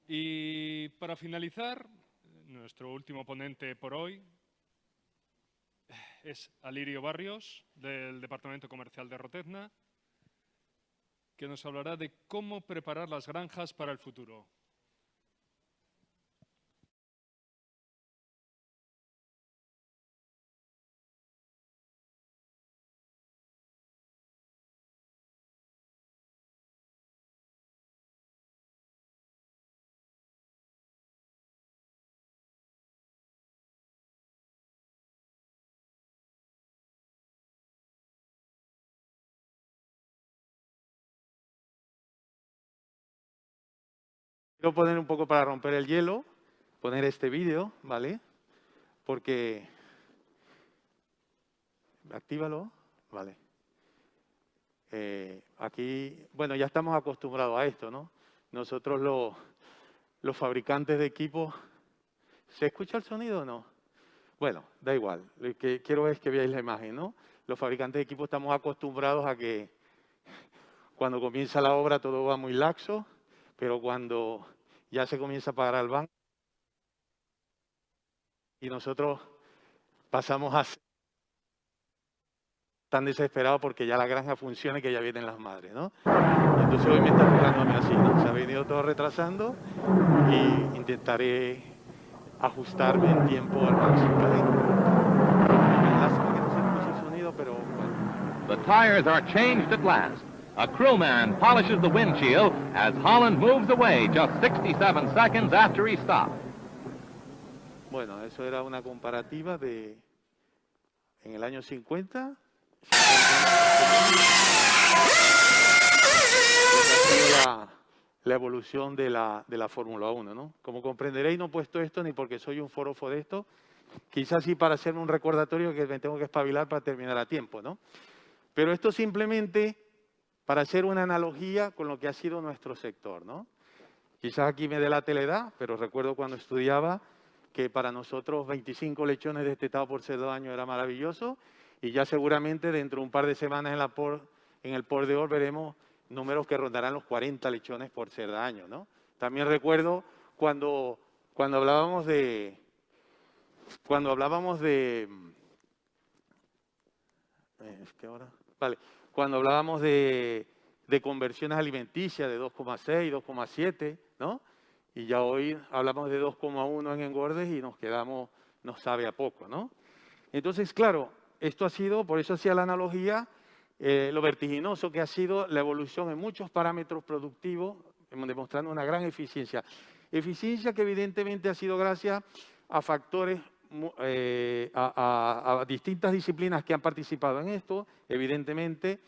Y para finalizar, nuestro último ponente por hoy es Alirio Barrios, del Departamento Comercial de Rotezna, que nos hablará de cómo preparar las granjas para el futuro. Quiero poner un poco para romper el hielo, poner este vídeo, ¿vale? Porque... Actívalo, vale. Aquí, bueno, ya estamos acostumbrados a esto, ¿no? Nosotros los fabricantes de equipos... ¿Se escucha el sonido o no? Bueno, da igual. Lo que quiero es que veáis la imagen, ¿no? Los fabricantes de equipos estamos acostumbrados a que cuando comienza la obra todo va muy laxo, pero cuando ya se comienza a pagar al banco y nosotros pasamos a ser tan desesperados porque ya la granja funciona y que ya vienen las madres, ¿no? Y entonces hoy me está tocándome así, ¿no? Se ha venido todo retrasando y intentaré ajustarme en tiempo al máximo, ¿vale? Lástima que no se escuche el sonido, pero bueno. The tires are changed at last. A crewman polishes the windshield as Holland moves away just 67 seconds after he stopped. Bueno, eso era una comparativa de en el año 50. La evolución de la Fórmula 1, ¿no? Como comprenderéis, no he puesto esto ni porque soy un forofo de esto, quizás sí para hacerme un recordatorio que me tengo que espabilar para terminar a tiempo, ¿no? Pero esto simplemente para hacer una analogía con lo que ha sido nuestro sector, ¿no? Quizás aquí me delate la edad, pero recuerdo cuando estudiaba que para nosotros 25 lechones destetados por cerdo año era maravilloso y ya seguramente dentro de un par de semanas en el Port de Or veremos números que rondarán los 40 lechones por cerdaño, ¿no? También recuerdo cuando hablábamos de cuando hablábamos de conversiones alimenticias de 2,6, 2,7, ¿no? Y ya hoy hablamos de 2,1 en engordes y nos sabe a poco, ¿no? Entonces, claro, esto ha sido, por eso hacía la analogía, lo vertiginoso que ha sido la evolución en muchos parámetros productivos, demostrando una gran eficiencia. Eficiencia que evidentemente ha sido gracias a factores, a distintas disciplinas que han participado en esto, evidentemente,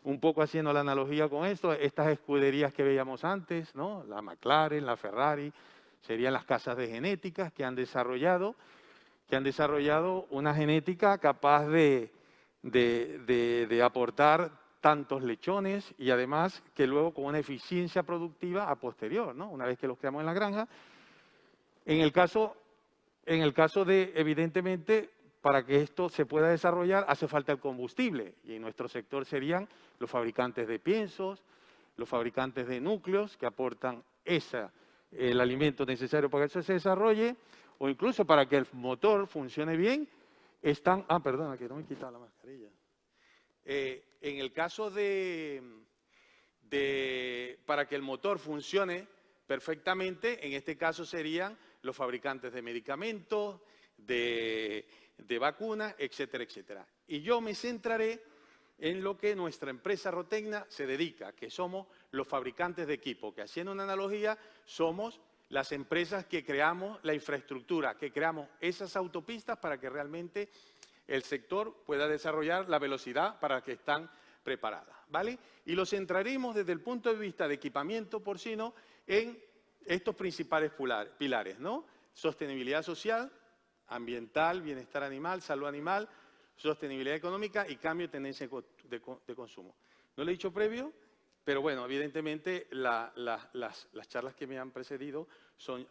un poco haciendo la analogía con esto, estas escuderías que veíamos antes, ¿no? La McLaren, la Ferrari, serían las casas de genéticas que han desarrollado una genética capaz de aportar tantos lechones y además que luego con una eficiencia productiva a posterior, ¿no? Una vez que los creamos en la granja. En el caso de, evidentemente, para que esto se pueda desarrollar hace falta el combustible y en nuestro sector serían los fabricantes de piensos, los fabricantes de núcleos que aportan el alimento necesario para que eso se desarrolle o incluso para que el motor funcione bien, perdona, que no me he quitado la mascarilla. En el caso para que el motor funcione perfectamente, en este caso serían los fabricantes de medicamentos, de vacunas, etcétera, etcétera. Y yo me centraré en lo que nuestra empresa Rotezna se dedica, que somos los fabricantes de equipo, que haciendo una analogía somos las empresas que creamos la infraestructura, que creamos esas autopistas para que realmente el sector pueda desarrollar la velocidad para que están preparadas, ¿vale? Y lo centraremos desde el punto de vista de equipamiento porcino en estos principales pilares, ¿no? Sostenibilidad social, ambiental, bienestar animal, salud animal, sostenibilidad económica y cambio de tendencia de consumo. No lo he dicho previo, pero bueno, evidentemente las charlas que me han precedido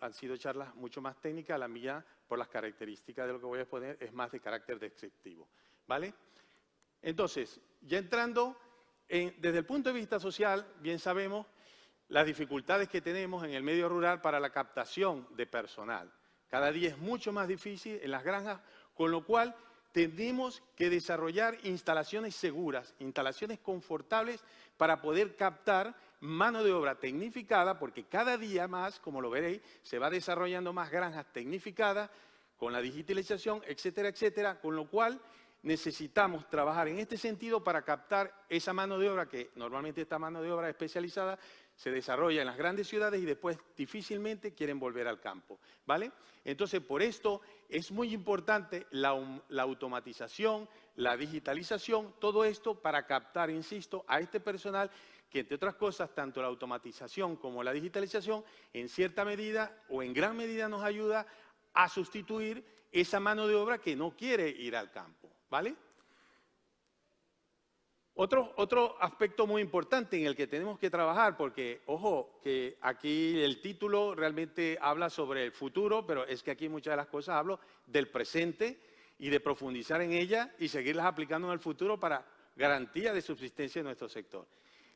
han sido charlas mucho más técnicas, la mía, por las características de lo que voy a exponer, es más de carácter descriptivo, ¿vale? Entonces, ya entrando, desde el punto de vista social, bien sabemos las dificultades que tenemos en el medio rural para la captación de personal. Cada día es mucho más difícil en las granjas, con lo cual tenemos que desarrollar instalaciones seguras, instalaciones confortables para poder captar mano de obra tecnificada, porque cada día más, como lo veréis, se va desarrollando más granjas tecnificadas con la digitalización, etcétera, etcétera, con lo cual necesitamos trabajar en este sentido para captar esa mano de obra, que normalmente esta mano de obra especializada se desarrolla en las grandes ciudades y después difícilmente quieren volver al campo, ¿vale? Entonces, por esto es muy importante la automatización, la digitalización, todo esto para captar, insisto, a este personal que, entre otras cosas, tanto la automatización como la digitalización, en cierta medida o en gran medida nos ayuda a sustituir esa mano de obra que no quiere ir al campo, ¿vale? Otro aspecto muy importante en el que tenemos que trabajar, porque, ojo, que aquí el título realmente habla sobre el futuro, pero es que aquí muchas de las cosas hablo del presente y de profundizar en ellas y seguirlas aplicando en el futuro para garantía de subsistencia de nuestro sector.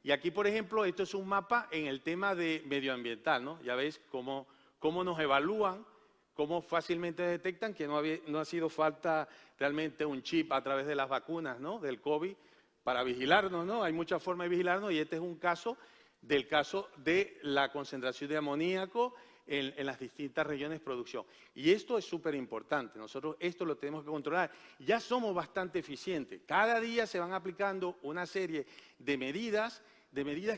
Y aquí, por ejemplo, esto es un mapa en el tema de medioambiental, ¿no? Ya veis cómo nos evalúan, cómo fácilmente detectan que no ha sido falta realmente un chip a través de las vacunas, ¿no? Del COVID, para vigilarnos, ¿no? Hay muchas formas de vigilarnos y este es un caso de la concentración de amoníaco en las distintas regiones de producción. Y esto es súper importante, nosotros esto lo tenemos que controlar. Ya somos bastante eficientes, cada día se van aplicando una serie de medidas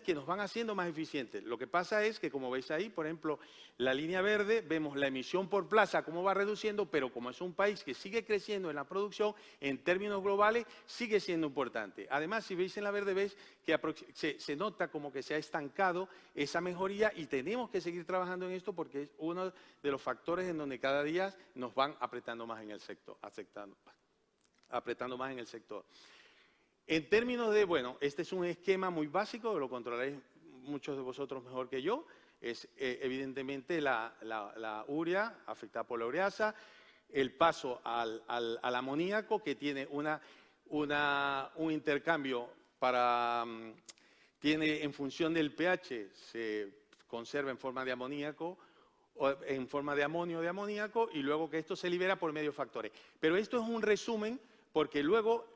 que nos van haciendo más eficientes. Lo que pasa es que, como veis ahí, por ejemplo, la línea verde, vemos la emisión por plaza, cómo va reduciendo, pero como es un país que sigue creciendo en la producción, en términos globales, sigue siendo importante. Además, si veis en la verde, veis que se nota como que se ha estancado esa mejoría y tenemos que seguir trabajando en esto porque es uno de los factores en donde cada día nos van apretando más en el sector, apretando más en el sector. En términos de, bueno, este es un esquema muy básico, lo controlaréis muchos de vosotros mejor que yo, es evidentemente la urea afectada por la ureasa, el paso al amoníaco que tiene un intercambio tiene en función del pH, se conserva en forma de amoníaco, o en forma de amonio de amoníaco y luego que esto se libera por medios factores. Pero esto es un resumen porque luego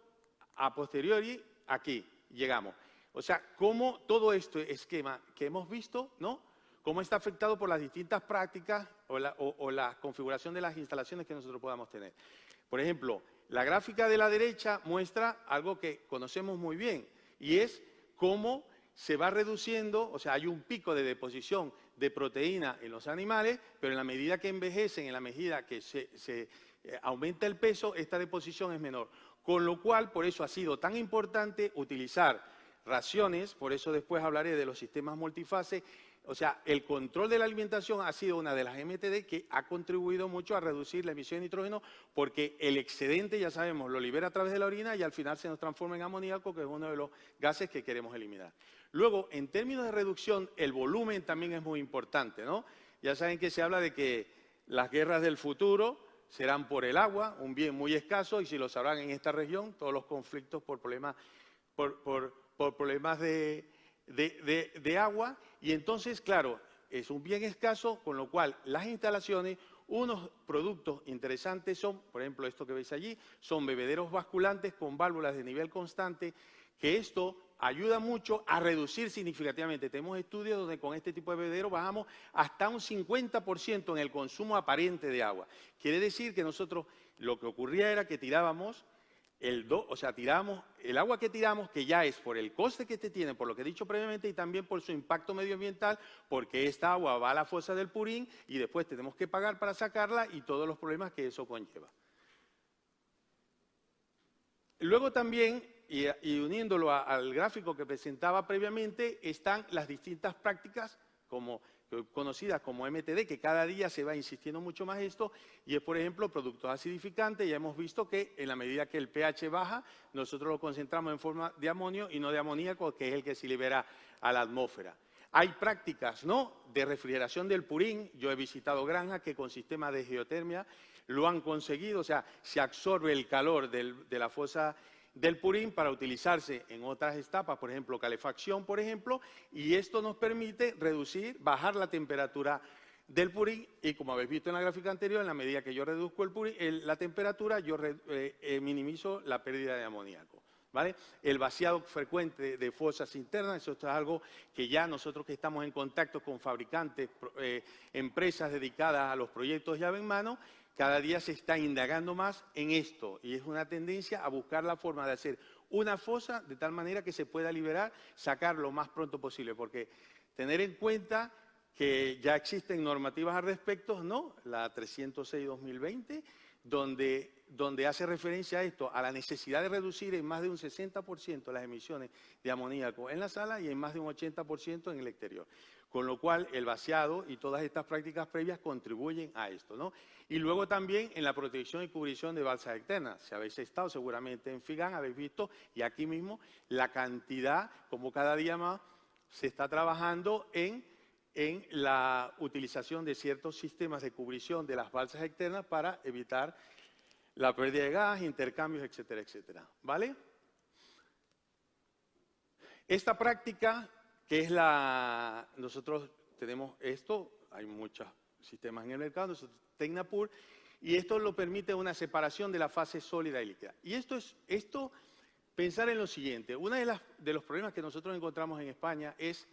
a posteriori, aquí llegamos. O sea, cómo todo este esquema que hemos visto, ¿no? Cómo está afectado por las distintas prácticas o la configuración de las instalaciones que nosotros podamos tener. Por ejemplo, la gráfica de la derecha muestra algo que conocemos muy bien y es cómo se va reduciendo, o sea, hay un pico de deposición de proteína en los animales, pero en la medida que envejecen, en la medida que se aumenta el peso, esta deposición es menor. Con lo cual, por eso ha sido tan importante utilizar raciones, por eso después hablaré de los sistemas multifase. O sea, el control de la alimentación ha sido una de las MTD que ha contribuido mucho a reducir la emisión de nitrógeno porque el excedente, ya sabemos, lo libera a través de la orina y al final se nos transforma en amoníaco, que es uno de los gases que queremos eliminar. Luego, en términos de reducción, el volumen también es muy importante, ¿no? Ya saben que se habla de que las guerras del futuro serán por el agua, un bien muy escaso, y si lo sabrán en esta región, todos los conflictos por problemas, problemas de agua, y entonces, claro, es un bien escaso, con lo cual las instalaciones, unos productos interesantes son, por ejemplo, esto que veis allí, son bebederos basculantes con válvulas de nivel constante, que esto ayuda mucho a reducir significativamente. Tenemos estudios donde con este tipo de bebedero bajamos hasta un 50% en el consumo aparente de agua. Quiere decir que nosotros lo que ocurría era que tirábamos tirábamos el agua que tiramos, que ya es por el coste que tiene, por lo que he dicho previamente, y también por su impacto medioambiental, porque esta agua va a la fosa del Purín y después tenemos que pagar para sacarla y todos los problemas que eso conlleva. Luego también, y uniéndolo al gráfico que presentaba previamente, están las distintas prácticas conocidas como MTD, que cada día se va insistiendo mucho más esto, y es, por ejemplo, productos acidificantes. Ya hemos visto que en la medida que el pH baja, nosotros lo concentramos en forma de amonio y no de amoníaco, que es el que se libera a la atmósfera. Hay prácticas, ¿no?, de refrigeración del purín. Yo he visitado granjas que con sistemas de geotermia lo han conseguido, o sea, se absorbe el calor de la fosa del purín para utilizarse en otras etapas, por ejemplo, calefacción, por ejemplo, y esto nos permite bajar la temperatura del purín, y como habéis visto en la gráfica anterior, en la medida que yo reduzco el purín, la temperatura, yo minimizo la pérdida de amoníaco, ¿vale? El vaciado frecuente de fosas internas, eso es algo que ya nosotros que estamos en contacto con fabricantes, empresas dedicadas a los proyectos llave en mano, cada día se está indagando más en esto, y es una tendencia a buscar la forma de hacer una fosa de tal manera que se pueda liberar, sacar lo más pronto posible, porque tener en cuenta que ya existen normativas al respecto, ¿no? La 306-2020, donde hace referencia a esto, a la necesidad de reducir en más de un 60% las emisiones de amoníaco en la sala y en más de un 80% en el exterior. Con lo cual, el vaciado y todas estas prácticas previas contribuyen a esto, ¿no? Y luego también en la protección y cubrición de balsas externas. Si habéis estado seguramente en FIGAN, habéis visto, y aquí mismo, la cantidad, como cada día más, se está trabajando en la utilización de ciertos sistemas de cubrición de las balsas externas para evitar la pérdida de gas, intercambios, etcétera, etcétera. ¿Vale? Esta práctica, que es nosotros tenemos esto, hay muchos sistemas en el mercado, nosotros Tecnapur, y esto lo permite una separación de la fase sólida y líquida. Y esto pensar en lo siguiente, uno de los problemas que nosotros encontramos en España es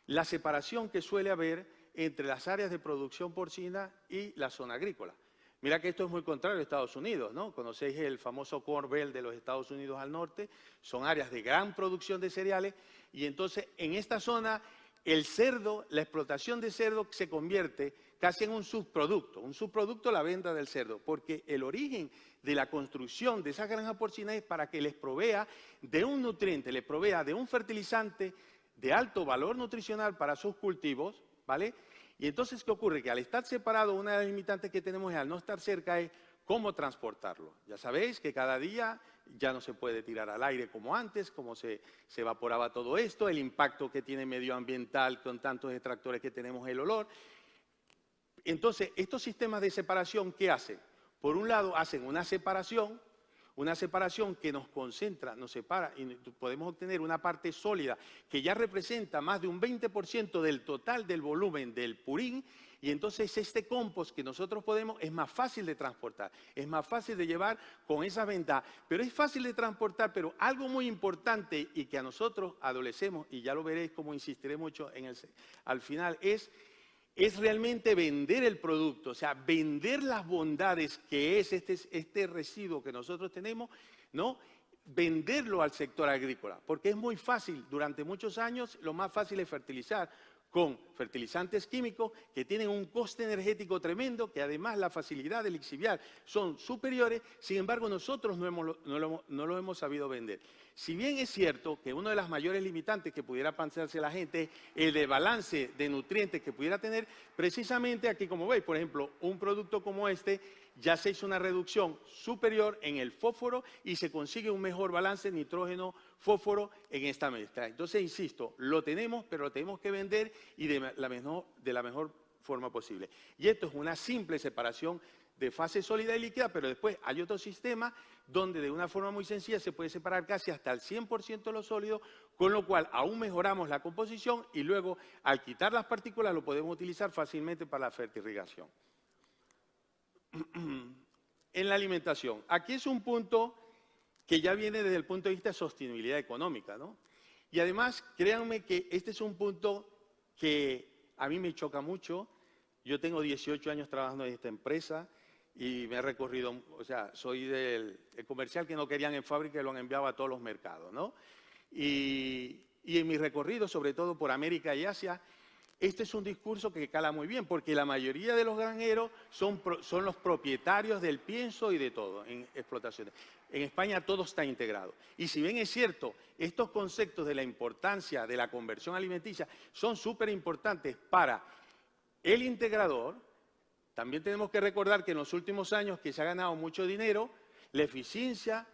la separación que suele haber entre las áreas de producción porcina y la zona agrícola. Mira que esto es muy contrario a Estados Unidos, ¿no? Conocéis el famoso Corn Belt de los Estados Unidos al norte, son áreas de gran producción de cereales, y entonces en esta zona el cerdo, la explotación de cerdo se convierte casi en un subproducto la venta del cerdo, porque el origen de la construcción de esa granja porcina es para que les provea de un nutriente, les provea de un fertilizante de alto valor nutricional para sus cultivos, ¿vale? Y entonces, ¿qué ocurre? Que al estar separado, una de las limitantes que tenemos es, al no estar cerca, es cómo transportarlo. Ya sabéis que cada día ya no se puede tirar al aire como antes, como se evaporaba todo esto, el impacto que tiene medioambiental con tantos extractores que tenemos, el olor. Entonces, estos sistemas de separación, ¿qué hacen? Por un lado, hacen una separación que nos concentra, nos separa y podemos obtener una parte sólida que ya representa más de un 20% del total del volumen del purín, y entonces este compost que nosotros podemos es más fácil de transportar, es más fácil de llevar con esa ventaja, pero es fácil de transportar, pero algo muy importante y que a nosotros adolecemos, y ya lo veréis como insistiré mucho al final, es realmente vender el producto, o sea, vender las bondades que es este residuo que nosotros tenemos, ¿no? Venderlo al sector agrícola, porque es muy fácil, durante muchos años lo más fácil es fertilizar con fertilizantes químicos que tienen un coste energético tremendo, que además la facilidad de lixiviar son superiores, sin embargo nosotros no lo hemos sabido vender. Si bien es cierto que una de las mayores limitantes que pudiera plantearse la gente es el de balance de nutrientes que pudiera tener, precisamente aquí como veis, por ejemplo, un producto como este, ya se hizo una reducción superior en el fósforo y se consigue un mejor balance nitrógeno-fósforo en esta mezcla. Entonces, insisto, lo tenemos, pero lo tenemos que vender y de la mejor forma posible. Y esto es una simple separación de fase sólida y líquida, pero después hay otro sistema donde de una forma muy sencilla se puede separar casi hasta el 100% de los sólidos, con lo cual aún mejoramos la composición y luego al quitar las partículas lo podemos utilizar fácilmente para la fertirrigación. En la alimentación, aquí es un punto que ya viene desde el punto de vista de sostenibilidad económica, ¿no? Y además, créanme que este es un punto que a mí me choca mucho. Yo tengo 18 años trabajando en esta empresa y me he recorrido, o sea, soy del comercial que no querían en fábrica y lo han enviado a todos los mercados, ¿no? Y en mi recorrido, sobre todo por América y Asia, este es un discurso que cala muy bien, porque la mayoría de los granjeros son los propietarios del pienso y de todo en explotaciones. En España todo está integrado. Y si bien es cierto, estos conceptos de la importancia de la conversión alimenticia son súper importantes para el integrador, también tenemos que recordar que en los últimos años que se ha ganado mucho dinero, la eficiencia,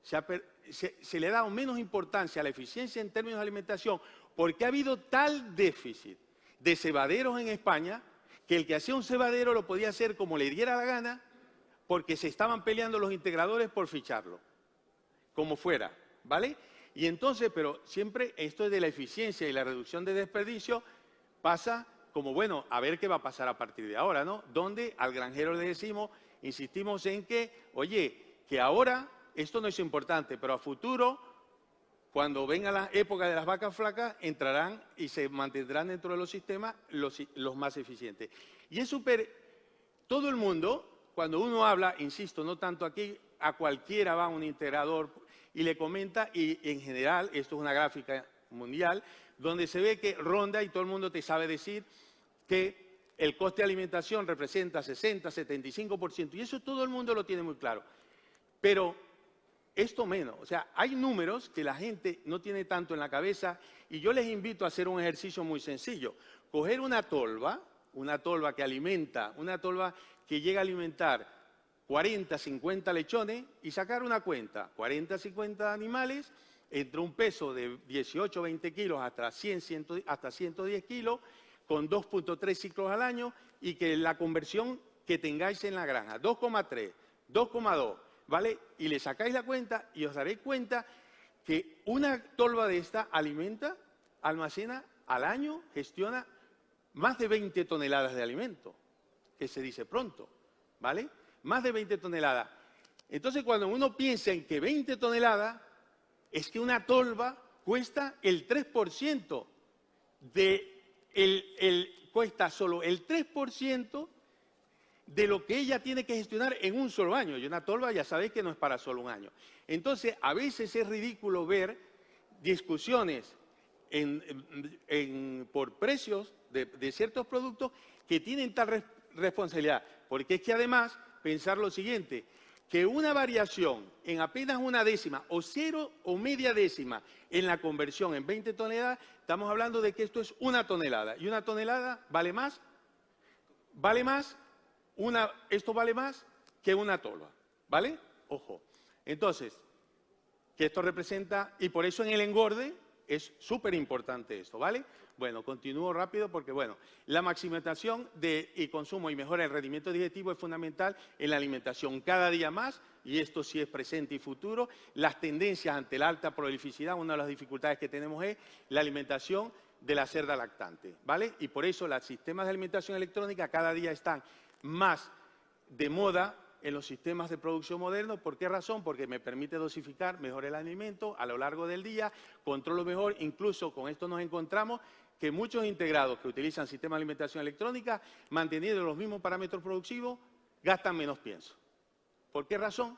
se le ha dado menos importancia a la eficiencia en términos de alimentación, porque ha habido tal déficit de cebaderos en España, que el que hacía un cebadero lo podía hacer como le diera la gana, porque se estaban peleando los integradores por ficharlo. como fuera, ¿vale? Y entonces, pero siempre esto de la eficiencia y la reducción de desperdicio pasa como, bueno, a ver qué va a pasar a partir de ahora, ¿no? Donde al granjero le decimos, insistimos en que, oye, que ahora esto no es importante, pero a futuro, cuando venga la época de las vacas flacas, entrarán y se mantendrán dentro de los sistemas los más eficientes. Y es súper, todo el mundo, cuando uno habla, insisto, no tanto aquí, a cualquiera va un integrador y le comenta, y en general, esto es una gráfica mundial, donde se ve que ronda y todo el mundo te sabe decir que el coste de alimentación representa 60, 75%, y eso todo el mundo lo tiene muy claro. Pero esto menos, o sea, hay números que la gente no tiene tanto en la cabeza, y yo les invito a hacer un ejercicio muy sencillo. Coger una tolva que alimenta, una tolva que llega a alimentar 40, 50 lechones y sacar una cuenta, 40, 50 animales, entre un peso de 18, 20 kilos hasta 110 kilos, con 2.3 ciclos al año, y que la conversión que tengáis en la granja, 2,3, 2,2, ¿vale? Y le sacáis la cuenta y os daréis cuenta que una tolva de esta alimenta, almacena al año, gestiona más de 20 toneladas de alimento, que se dice pronto, ¿vale? Más de 20 toneladas. Entonces, cuando uno piensa en que 20 toneladas, es que una tolva cuesta el 3% cuesta solo el 3% de lo que ella tiene que gestionar en un solo año. Y una tolva ya sabéis que no es para solo un año. Entonces, a veces es ridículo ver discusiones por precios de ciertos productos que tienen tal responsabilidad. Porque es que además, pensar lo siguiente, que una variación en apenas una décima o 0 o media décima en la conversión en 20 toneladas, estamos hablando de que esto es una tonelada. Y una tonelada vale más esto vale más que una tolva, ¿vale? Ojo. Entonces, que esto representa, y por eso en el engorde es súper importante esto, ¿vale? Bueno, continúo rápido porque, bueno, la maximización y consumo y mejora del rendimiento digestivo es fundamental en la alimentación cada día más, y esto sí es presente y futuro. Las tendencias ante la alta prolificidad, una de las dificultades que tenemos es la alimentación de la cerda lactante, ¿vale? Y por eso los sistemas de alimentación electrónica cada día están más de moda en los sistemas de producción modernos. ¿Por qué razón? Porque me permite dosificar mejor el alimento a lo largo del día, controlo mejor, incluso con esto nos encontramos que muchos integrados que utilizan sistemas de alimentación electrónica, manteniendo los mismos parámetros productivos, gastan menos pienso. ¿Por qué razón?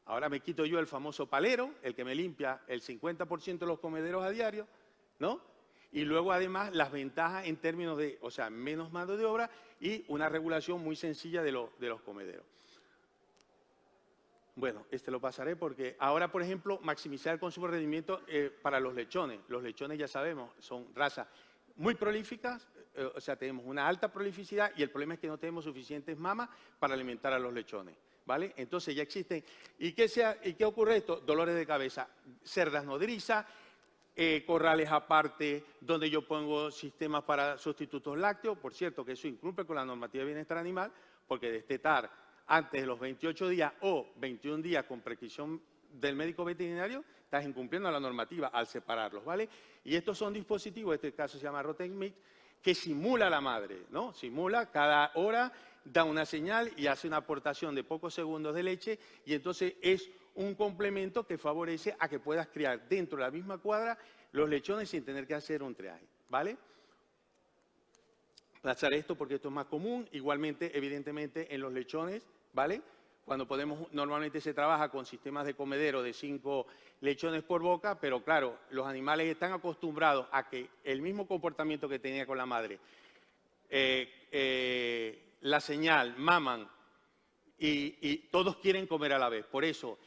Ahora me quito yo el famoso palero, el que me limpia el 50% de los comederos a diario, ¿no? Y luego, además, las ventajas en términos de, o sea, menos mano de obra y una regulación muy sencilla de los comederos. Bueno, lo pasaré porque ahora, por ejemplo, maximizar el consumo de rendimiento para los lechones. Los lechones, ya sabemos, son razas muy prolíficas, o sea, tenemos una alta prolificidad y el problema es que no tenemos suficientes mamas para alimentar a los lechones, ¿vale? Entonces ya existen. ¿Y qué ocurre esto? Dolores de cabeza, cerdas nodrizas, corrales aparte donde yo pongo sistemas para sustitutos lácteos. Por cierto, que eso incumple con la normativa de bienestar animal, porque destetar antes de los 28 días o 21 días con prescripción del médico veterinario, estás incumpliendo la normativa al separarlos, ¿vale? Y estos son dispositivos, este caso se llama Rotec-Mix, que simula la madre, ¿no? Simula, cada hora da una señal y hace una aportación de pocos segundos de leche, y entonces es un complemento que favorece a que puedas criar dentro de la misma cuadra los lechones sin tener que hacer un triaje, ¿vale? Pasaré esto porque esto es más común, igualmente, evidentemente, en los lechones, ¿vale? Normalmente se trabaja con sistemas de comedero de 5 lechones por boca, pero claro, los animales están acostumbrados a que el mismo comportamiento que tenía con la madre, la señal, maman, y todos quieren comer a la vez. Por eso,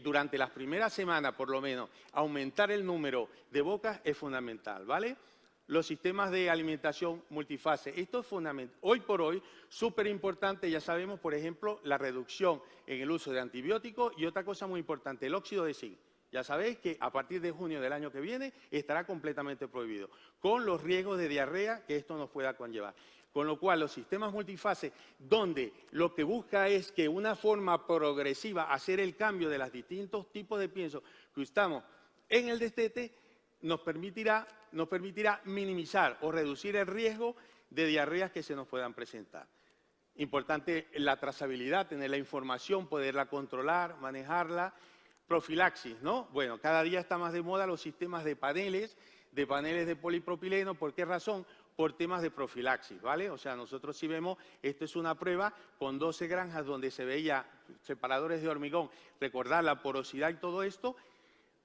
durante las primeras semanas, por lo menos, aumentar el número de bocas es fundamental, ¿vale? Los sistemas de alimentación multifase, esto es fundamental. Hoy por hoy, súper importante, ya sabemos, por ejemplo, la reducción en el uso de antibióticos y otra cosa muy importante, el óxido de zinc. Ya sabéis que a partir de junio del año que viene estará completamente prohibido, con los riesgos de diarrea que esto nos pueda conllevar. Con lo cual, los sistemas multifase, donde lo que busca es que una forma progresiva hacer el cambio de los distintos tipos de pienso que usamos en el destete, nos permitirá minimizar o reducir el riesgo de diarreas que se nos puedan presentar. Importante la trazabilidad, tener la información, poderla controlar, manejarla. Profilaxis, ¿no? Bueno, cada día está más de moda los sistemas de paneles de polipropileno. ¿Por qué razón? Por temas de profilaxis, ¿vale? O sea, nosotros sí vemos, esto es una prueba con 12 granjas donde se veía separadores de hormigón, recordar la porosidad y todo esto.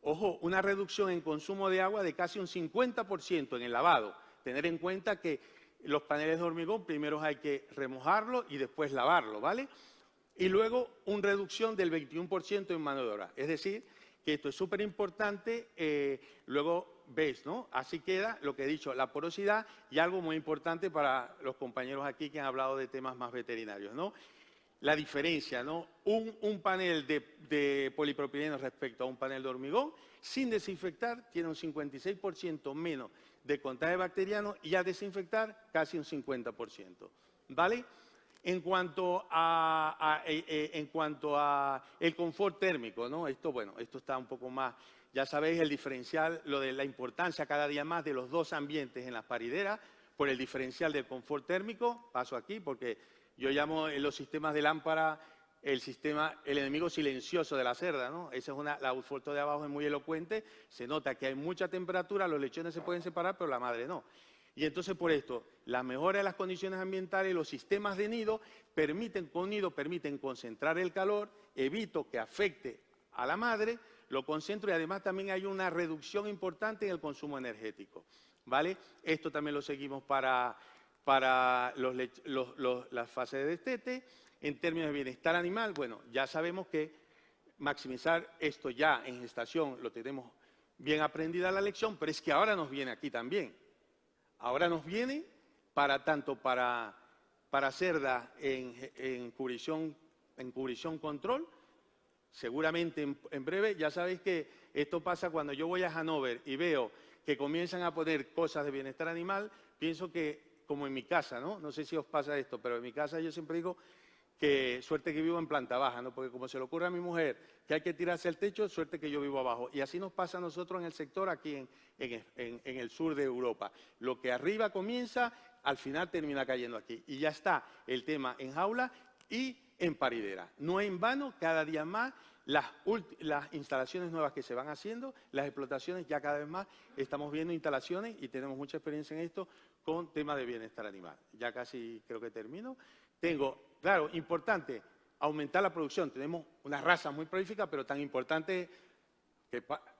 Ojo, una reducción en consumo de agua de casi un 50% en el lavado. Tener en cuenta que los paneles de hormigón primero hay que remojarlo y después lavarlo, ¿vale? Y luego una reducción del 21% en mano de obra. Es decir, que esto es súper importante. Luego ves, ¿no? Así queda lo que he dicho, la porosidad y algo muy importante para los compañeros aquí que han hablado de temas más veterinarios, ¿no? La diferencia, ¿no? Un panel de polipropileno respecto a un panel de hormigón, sin desinfectar, tiene un 56% menos de contagio bacteriano y al desinfectar casi un 50%, ¿vale? En cuanto a el confort térmico, ¿no? Esto, bueno, esto está un poco más, ya sabéis el diferencial, lo de la importancia cada día más de los dos ambientes en las parideras, por el diferencial del confort térmico, paso aquí porque yo llamo en los sistemas de lámpara el enemigo silencioso de la cerda, ¿no? Esa es la foto de abajo es muy elocuente, se nota que hay mucha temperatura, los lechones se pueden separar, pero la madre no. Y entonces por esto, la mejora de las condiciones ambientales, los sistemas de nido permiten concentrar el calor, evito que afecte a la madre, lo concentro y además también hay una reducción importante en el consumo energético, ¿vale? Esto también lo seguimos para las fases de destete. En términos de bienestar animal, bueno, ya sabemos que maximizar esto ya en gestación lo tenemos bien aprendida la lección, pero es que ahora nos viene aquí también. Ahora nos viene tanto para cerda en cubrición control, seguramente en breve. Ya sabéis que esto pasa cuando yo voy a Hannover y veo que comienzan a poner cosas de bienestar animal, pienso que, como en mi casa, ¿no? No sé si os pasa esto, pero en mi casa yo siempre digo que suerte que vivo en planta baja, ¿no? Porque como se le ocurre a mi mujer que hay que tirarse el techo, suerte que yo vivo abajo. Y así nos pasa a nosotros en el sector aquí en el sur de Europa. Lo que arriba comienza, al final termina cayendo aquí. Y ya está el tema en jaula y en paridera. No en vano, cada día más, las instalaciones nuevas que se van haciendo, las explotaciones, ya cada vez más estamos viendo instalaciones y tenemos mucha experiencia en esto con temas de bienestar animal. Ya casi creo que termino. Claro, importante, aumentar la producción. Tenemos una raza muy prolífica, pero tan importante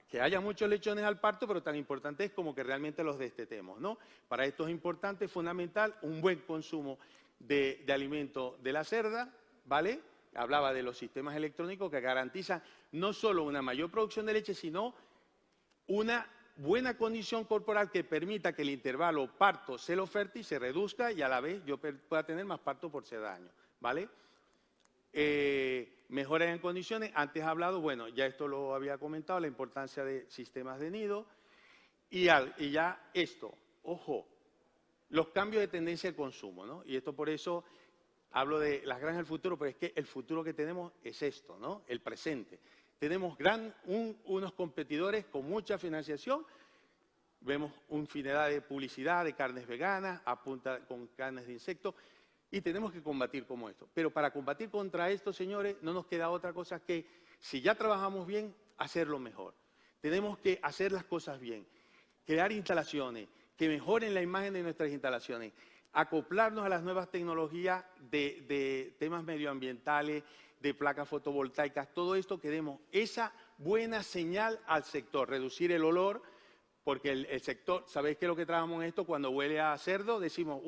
que haya muchos lechones al parto, pero tan importante es como que realmente los destetemos, ¿no? Para esto es importante, fundamental, un buen consumo de alimento de la cerda, ¿vale? Hablaba de los sistemas electrónicos que garantizan no solo una mayor producción de leche, sino una buena condición corporal que permita que el intervalo parto-celo fértil se reduzca y a la vez yo pueda tener más parto por cada año, ¿vale? Mejoras en condiciones, antes he hablado, bueno, ya esto lo había comentado, la importancia de sistemas de nido y ya esto, ojo, los cambios de tendencia de consumo, ¿no? Y esto por eso hablo de las granjas del futuro, pero es que el futuro que tenemos es esto, ¿no? El presente. Tenemos unos competidores con mucha financiación, vemos infinidad de publicidad de carnes veganas, con carnes de insectos, y tenemos que combatir como esto. Pero para combatir contra esto, señores, no nos queda otra cosa que, si ya trabajamos bien, hacerlo mejor. Tenemos que hacer las cosas bien, crear instalaciones que mejoren la imagen de nuestras instalaciones, acoplarnos a las nuevas tecnologías de temas medioambientales, de placas fotovoltaicas, todo esto que demos esa buena señal al sector, reducir el olor, porque el sector, ¿sabéis qué es lo que trabajamos en esto? Cuando huele a cerdo decimos,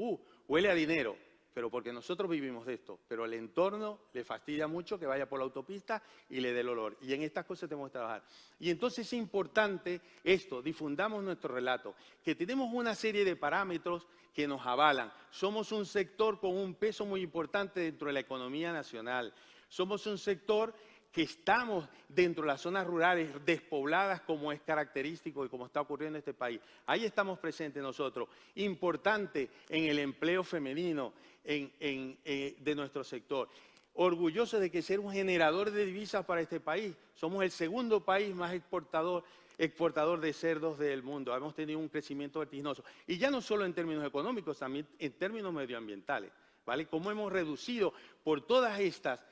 huele a dinero, pero porque nosotros vivimos de esto, pero el entorno le fastidia mucho que vaya por la autopista y le dé el olor. Y en estas cosas tenemos que trabajar. Y entonces es importante esto, difundamos nuestro relato, que tenemos una serie de parámetros que nos avalan. Somos un sector con un peso muy importante dentro de la economía nacional. Somos un sector que estamos dentro de las zonas rurales despobladas, como es característico y como está ocurriendo en este país. Ahí estamos presentes nosotros. Importante en el empleo femenino de nuestro sector. Orgulloso de que ser un generador de divisas para este país. Somos el segundo país más exportador de cerdos del mundo. Hemos tenido un crecimiento vertiginoso. Y ya no solo en términos económicos, también en términos medioambientales, ¿vale? Cómo hemos reducido por todas estas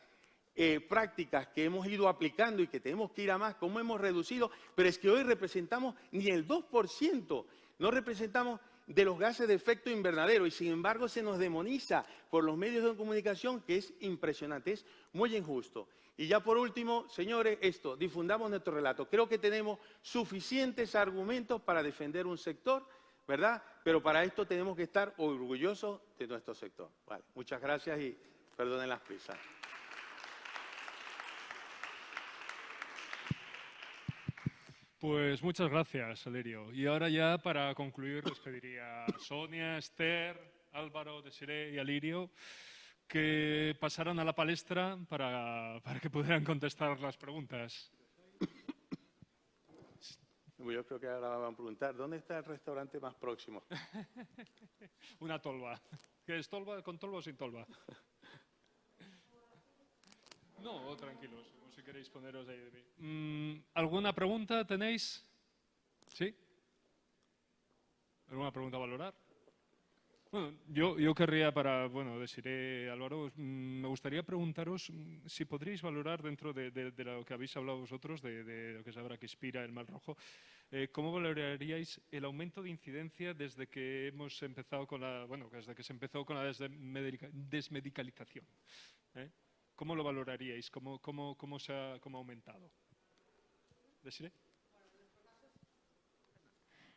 prácticas que hemos ido aplicando y que tenemos que ir a más, cómo hemos reducido, pero es que hoy representamos ni el 2%, no representamos de los gases de efecto invernadero y sin embargo se nos demoniza por los medios de comunicación, que es impresionante, es muy injusto. Y ya por último, señores, difundamos nuestro relato. Creo que tenemos suficientes argumentos para defender un sector, ¿verdad? Pero para esto tenemos que estar orgullosos de nuestro sector. Vale, muchas gracias y perdonen las prisas. Pues muchas gracias, Alirio. Y ahora ya para concluir les pediría a Sonia, Esther, Álvaro, Desiré y Alirio que pasaran a la palestra para que pudieran contestar las preguntas. Yo creo que ahora van a preguntar, ¿dónde está el restaurante más próximo? Una tolva. ¿Qué es tolva? ¿Con tolva o sin tolva? No, tranquilos, o si queréis poneros ahí de pie. ¿Alguna pregunta tenéis? ¿Sí? ¿Alguna pregunta a valorar? Bueno, yo querría Desiré, Álvaro, me gustaría preguntaros si podríais valorar dentro de lo que habéis hablado vosotros, de lo que es ahora que inspira el Mar Rojo, ¿cómo valoraríais el aumento de incidencia desde que hemos empezado desde que se empezó con la desmedicalización? ¿Cómo lo valoraríais? ¿Cómo ha aumentado? ¿Desiré?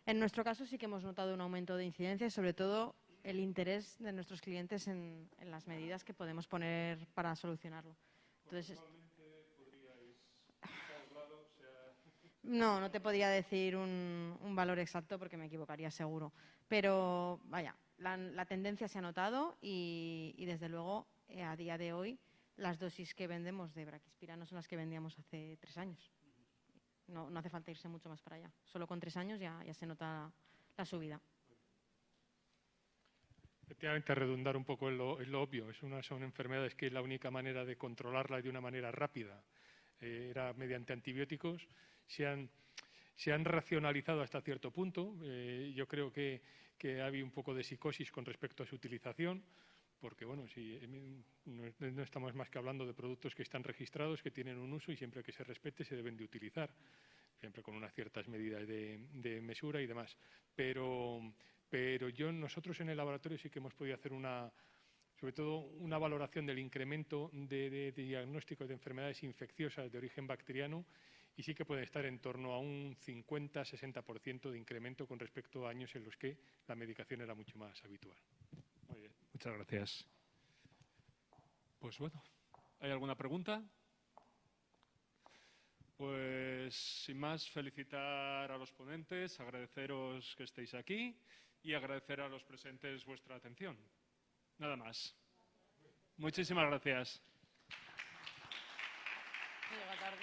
En nuestro caso sí que hemos notado un aumento de incidencia y sobre todo el interés de nuestros clientes en las medidas que podemos poner para solucionarlo. Entonces, no te podría decir un valor exacto porque me equivocaría seguro. Pero vaya, la tendencia se ha notado y desde luego a día de hoy las dosis que vendemos de Braquispira no son las que vendíamos hace 3 años. No hace falta irse mucho más para allá. Solo con 3 años ya se nota la subida. Efectivamente, redundar un poco en lo obvio. Son enfermedades que la única manera de controlarlas de una manera rápida era mediante antibióticos. Se han racionalizado hasta cierto punto. Yo creo que ha habido un poco de psicosis con respecto a su utilización, porque no estamos más que hablando de productos que están registrados, que tienen un uso y siempre que se respete se deben de utilizar, siempre con unas ciertas medidas de mesura y demás. Pero nosotros en el laboratorio sí que hemos podido hacer sobre todo una valoración del incremento de diagnósticos de enfermedades infecciosas de origen bacteriano y sí que puede estar en torno a un 50-60% de incremento con respecto a años en los que la medicación era mucho más habitual. Muy bien, muchas gracias. Pues bueno, ¿hay alguna pregunta? Pues sin más, felicitar a los ponentes, agradeceros que estéis aquí y agradecer a los presentes vuestra atención. Nada más. Muchísimas gracias. Llega tarde.